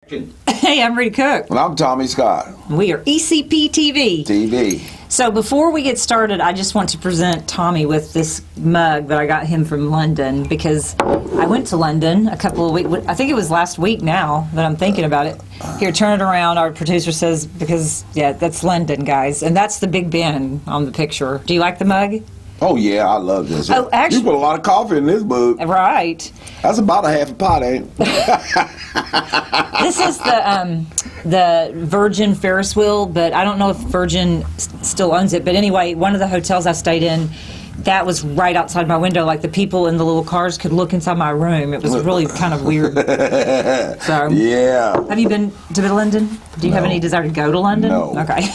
Hey, I'm Rita Cook. And I'm Tommy Scott. We are ECP-TV. TV. So before we get started, I just want to present Tommy with this mug that I got him from London because I went to London a couple of weeks, I think it was last week now that I'm thinking about it. Here, turn it around. Our producer says, because, yeah, that's London, guys. And that's the Big Ben on the picture. Do you like the mug? Oh, yeah, I love this. Oh, actually, you put a lot of coffee in this mug. Right. That's about a half a pot, ain't it? This is the Virgin Ferris wheel, but I don't know if Virgin still owns it. But anyway, one of the hotels I stayed in, that was right outside my window. Like the people in the little cars could look inside my room. It was really kind of weird. So, yeah. Have you been to London? Do you have any desire to go to London? No. Okay.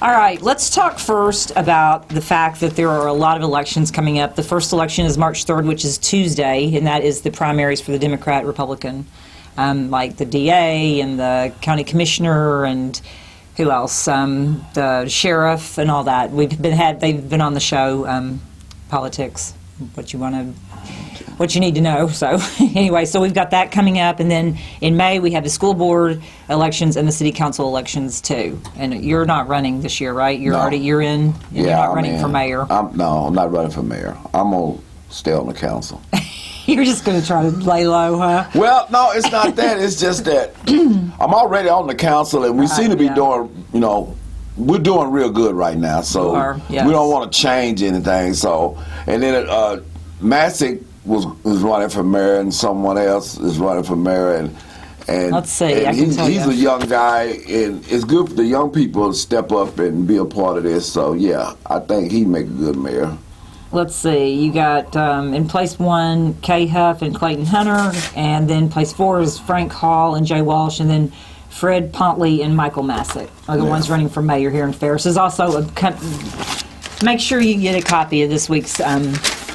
All right, let's talk first about the fact that there are a lot of elections coming up. The first election is March 3rd, which is Tuesday, and that is the primaries for the Democrat, Republican, like the DA and the county commissioner and who else, the sheriff and all that. They've been on the show, politics, what you need to know. So anyway, so we've got that coming up, and then in May we have the school board elections and the city council elections too. And you're not running this year, right? You're in. Yeah, you're not running for mayor. I'm not running for mayor. I'm gonna stay on the council. You're just going to try to lay low, huh? Well, no, it's not that. It's just that I'm already on the council, and we seem to be doing, we're doing real good right now. So yes. We don't want to change anything. So, and then Masick was running for mayor, and someone else is running for mayor, and let's see. And he's a young guy, and it's good for the young people to step up and be a part of this. So yeah, I think he'd make a good mayor. Let's see. You got in place 1 Kay Huff and Clayton Hunter, and then place 4 is Frank Hall and Jay Walsh, and then Fred Pontley and Michael Masick are the ones running for mayor here in Ferris. There's also make sure you get a copy of this week's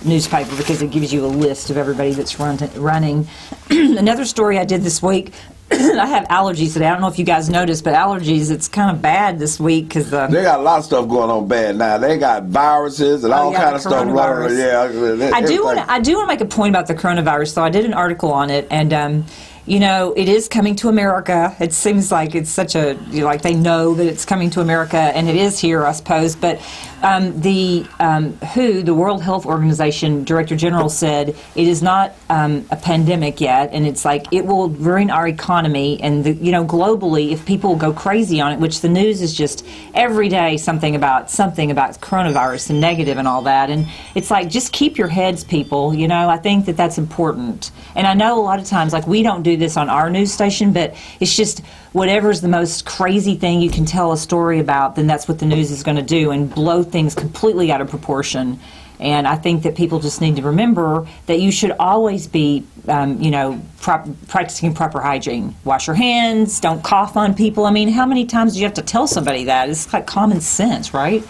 newspaper because it gives you a list of everybody that's running. Another story I did this week, I have allergies today. I don't know if you guys noticed, but allergies, it's kind of bad this week because they got a lot of stuff going on bad now. They got viruses and all kind of stuff running. Yeah, I do want to make a point about the coronavirus, though. I did an article on it, and it is coming to America. It seems like it's such a, like they know that it's coming to America, and it is here, I suppose. But the World Health Organization Director General said it is not a pandemic yet, and it's like it will ruin our economy. And globally, if people go crazy on it, which the news is just every day something about coronavirus and negative and all that, and it's like just keep your heads, people. I think that that's important. And I know a lot of times, like we don't do this on our news station, but it's just whatever's the most crazy thing you can tell a story about, then that's what the news is going to do and blow things completely out of proportion. And I think that people just need to remember that you should always be, practicing proper hygiene. Wash your hands, don't cough on people. I mean, how many times do you have to tell somebody that? It's like common sense, right?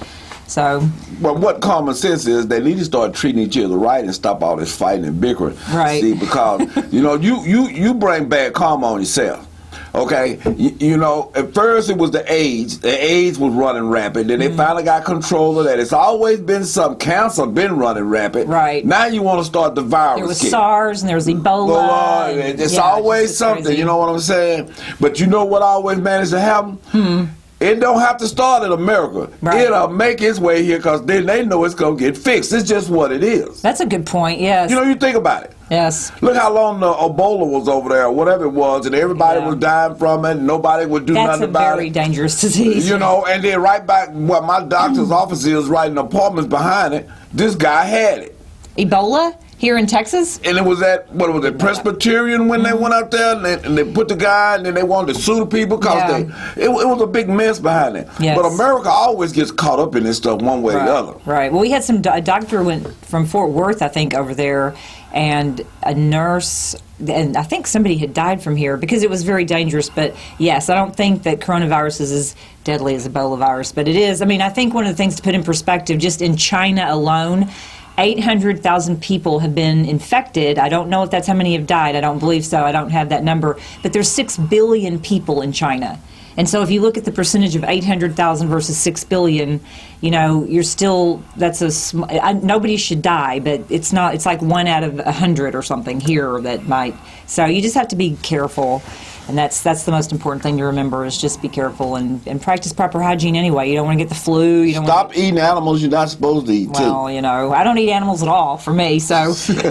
So, well, what common sense is, they need to start treating each other right and stop all this fighting and bickering. Right. See, because you bring bad karma on yourself. Okay, at first it was the AIDS. The AIDS was running rampant. Then they finally got control of that. It's always been some cancer been running rampant. Right. Now you want to start the virus. There was SARS and there was Ebola. It's always something. Crazy. You know what I'm saying? But you know what always managed to happen? It don't have to start in America. Right. It'll make its way here because then they know it's going to get fixed. It's just what it is. That's a good point, yes. You think about it. Yes. Look how long the Ebola was over there, or whatever it was, and everybody was dying from it, and nobody would do nothing about it. That's a very dangerous disease. And then right back where my doctor's office is, right in the apartments behind it, this guy had it. Ebola? Here in Texas? And it was at, Presbyterian when they went out there, and they put the guy, and then they wanted to sue the people because it was a big mess behind it. Yes. But America always gets caught up in this stuff one way or the other. Right. Well, we had a doctor went from Fort Worth, I think, over there, and a nurse, and I think somebody had died from here because it was very dangerous. But yes, I don't think that coronavirus is as deadly as Ebola virus, but it is. I mean, I think one of the things to put in perspective, just in China alone, 800,000 people have been infected. I don't know if that's how many have died. I don't believe so. I don't have that number. But there's 6 billion people in China. And so if you look at the percentage of 800,000 versus 6 billion, you're still, nobody should die, but it's like 1 out of 100 or something here that might. So you just have to be careful. And that's the most important thing to remember is just be careful and practice proper hygiene anyway. You don't want to get the flu. You don't Stop eating animals you're not supposed to eat, too. Well, you know, I don't eat animals at all for me. So, speaking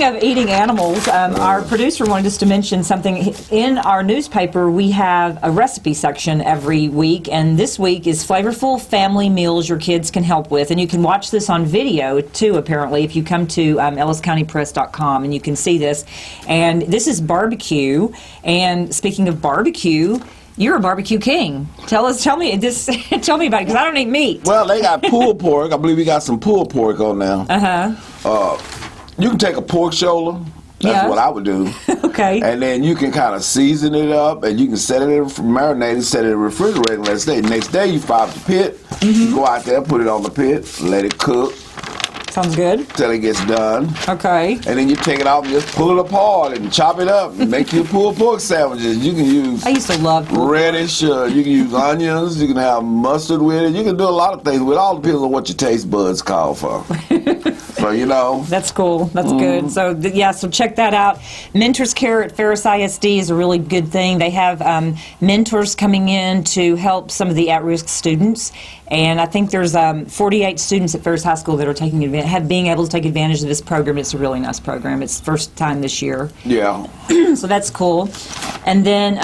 of eating animals, our producer wanted us to mention something. In our newspaper, we have a recipe section every week, and this week is flavorful family meals your kids can help with. And you can watch this on video, too, apparently, if you come to elliscountypress.com, and you can see this. And this is barbecue, and speaking of barbecue, you're a barbecue king. Tell me about it, because I don't eat meat. Well, they got pulled pork. I believe we got some pulled pork on now. You can take a pork shoulder. That's what I would do. Okay. And then you can kind of season it up, and you can set it in marinate, set it in the refrigerator, and let it stay. Next day, you fire up the pit. You go out there, put it on the pit, let it cook. Sounds good. Till it gets done. Okay. And then you take it off and just pull it apart and chop it up and make your pulled pork sandwiches. You can use I used to love pulled radish. You can use onions. You can have mustard with it. You can do a lot of things. It all depends on what your taste buds call for. So, you know. That's cool. That's good. So, so check that out. Mentors Care at Ferris ISD is a really good thing. They have mentors coming in to help some of the at-risk students. And I think there's 48 students at Ferris High School that are being able to take advantage of this program. It's a really nice program. It's the first time this year. Yeah. So that's cool. And then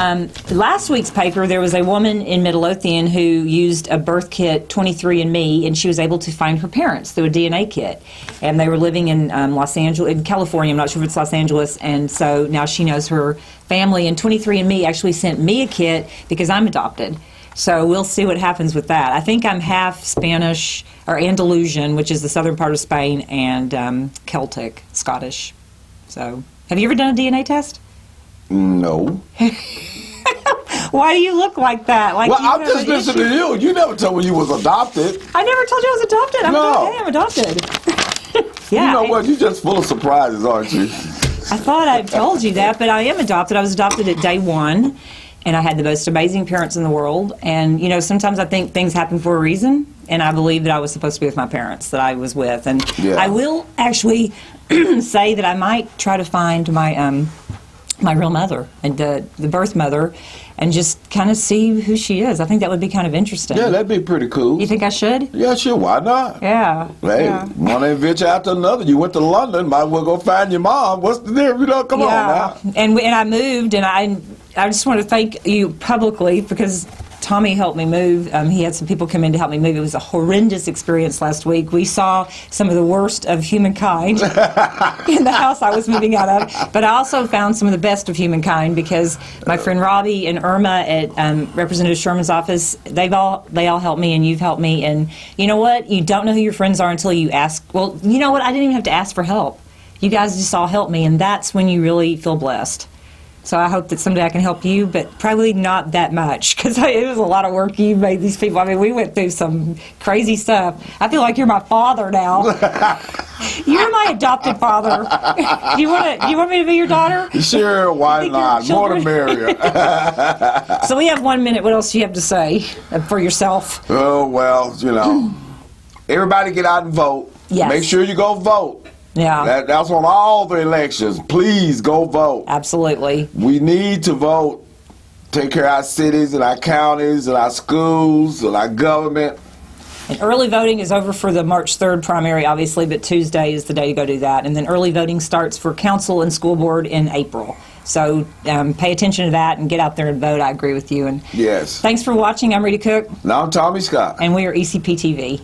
last week's paper, there was a woman in Midlothian who used a birth kit, 23andMe, and she was able to find her parents through a DNA kit. And they were living in in California. I'm not sure if it's Los Angeles. And so now she knows her family. And 23andMe actually sent me a kit because I'm adopted. So we'll see what happens with that. I think I'm half Spanish or Andalusian, which is the southern part of Spain, and Celtic, Scottish. So, have you ever done a DNA test? No. Why do you look like that? Like well, I'm just listening to you. You never told me you was adopted. I never told you I was adopted. I'm adopted. Yeah. You know what? You're just full of surprises, aren't you? I thought I told you that, but I am adopted. I was adopted at day one. And I had the most amazing parents in the world. And, you know, sometimes I think things happen for a reason. And I believe that I was supposed to be with my parents that I was with. And I will actually say that I might try to find my my real mother and the birth mother and just kind of see who she is. I think that would be kind of interesting. Yeah, that'd be pretty cool. You think I should? Yeah, sure. Why not? Yeah. Hey, one adventure after another. You went to London. Might as well go find your mom. What's the difference? You know, come on now. And I moved, and I just want to thank you publicly because Tommy helped me move. He had some people come in to help me move. It was a horrendous experience last week. We saw some of the worst of humankind in the house I was moving out of. But I also found some of the best of humankind because my friend Robbie and Irma at Representative Sherman's office, they all helped me, and you've helped me. And you know what? You don't know who your friends are until you ask. Well, you know what? I didn't even have to ask for help. You guys just all helped me, and that's when you really feel blessed. So I hope that someday I can help you, but probably not that much because it was a lot of work you made these people. I mean, we went through some crazy stuff. I feel like you're my father now. You're my adopted father. You want me to be your daughter? Sure, why not? More the merrier. So we have 1 minute. What else do you have to say for yourself? Oh, well, you know, everybody get out and vote. Yes. Make sure you go vote. Yeah. That's on all the elections. Please go vote. Absolutely. We need to vote. Take care of our cities and our counties and our schools and our government. And early voting is over for the March 3rd primary, obviously, but Tuesday is the day to go do that. And then early voting starts for council and school board in April. So pay attention to that and get out there and vote. I agree with you. And yes. Thanks for watching. I'm Rita Cook. Now I'm Tommy Scott. And we are ECP-TV.